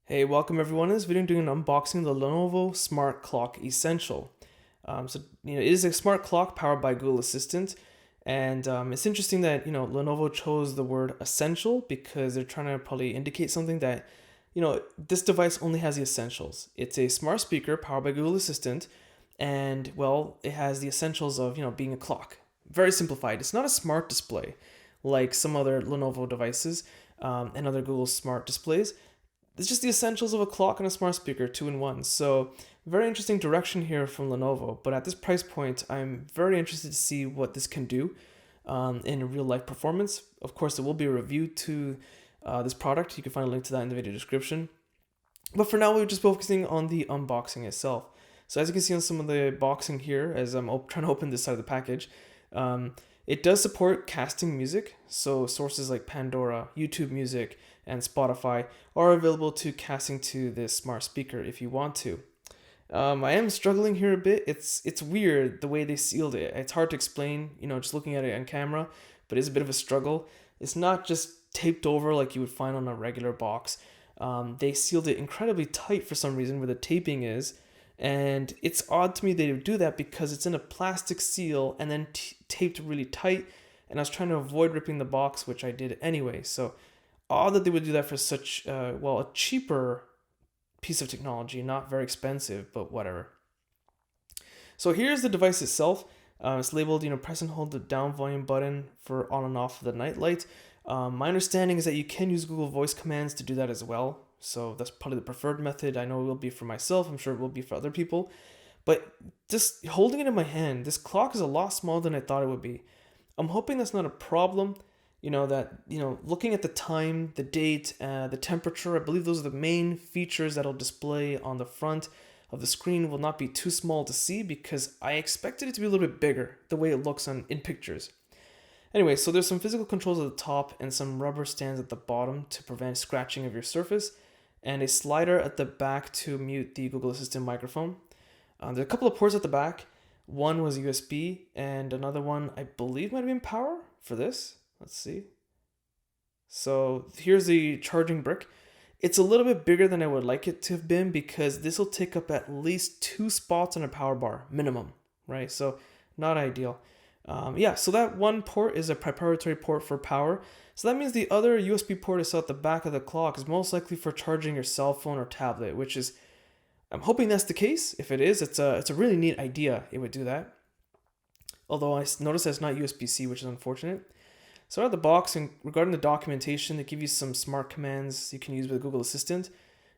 Hey, welcome everyone. In this video, I'm doing an unboxing of the Lenovo Smart Clock Essential. It is a smart clock powered by Google Assistant, and it's interesting that Lenovo chose the word essential because they're trying to probably indicate something that this device only has the essentials. It's a smart speaker powered by Google Assistant, and well, it has the essentials of being a clock. Very simplified. It's not a smart display like some other Lenovo devices and other Google smart displays. It's just the essentials of a clock and a smart speaker, two in one. So very interesting direction here from Lenovo. But at this price point, I'm very interested to see what this can do in real life performance. Of course, there will be a review to this product. You can find a link to that in the video description. But for now, we're just focusing on the unboxing itself. So as you can see on some of the boxing here, as I'm trying to open this side of the package, it does support casting music. So sources like Pandora, YouTube Music, and Spotify are available to casting to this smart speaker if you want to. I am struggling here a bit. It's weird the way they sealed it. It's hard to explain, just looking at it on camera, but it's a bit of a struggle. It's not just taped over like you would find on a regular box. They sealed it incredibly tight for some reason where the taping is, and it's odd to me they would do that because it's in a plastic seal and then taped really tight, and I was trying to avoid ripping the box, which I did anyway. So odd that they would do that for such a cheaper piece of technology, not very expensive, but whatever. So here's the device itself. It's labeled, press and hold the down volume button for on and off the night light. My understanding is that you can use Google Voice commands to do that as well. So that's probably the preferred method. I know it will be for myself. I'm sure it will be for other people. But just holding it in my hand, this clock is a lot smaller than I thought it would be. I'm hoping that's not a problem. Looking at the time, the date, the temperature, I believe those are the main features that'll display on the front of the screen will not be too small to see because I expected it to be a little bit bigger the way it looks in pictures. Anyway, so there's some physical controls at the top and some rubber stands at the bottom to prevent scratching of your surface, and a slider at the back to mute the Google Assistant microphone. There are a couple of ports at the back. One was USB and another one I believe might have been power for this. Let's see. So here's the charging brick. It's a little bit bigger than I would like it to have been because this will take up at least 2 spots on a power bar minimum, right? So not ideal. So that one port is a proprietary port for power. So that means the other USB port is at the back of the clock is most likely for charging your cell phone or tablet, which is, I'm hoping that's the case. If it is, it's a really neat idea. It would do that. Although I noticed that it's not USB-C, which is unfortunate. So out of the box, and regarding the documentation, they give you some smart commands you can use with Google Assistant,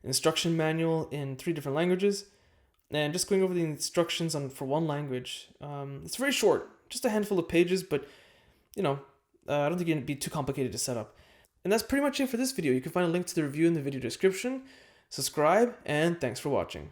instruction manual in 3 different languages, and just going over the instructions for one language. It's very short, just a handful of pages, but I don't think it'd be too complicated to set up. And that's pretty much it for this video. You can find a link to the review in the video description. Subscribe, and thanks for watching.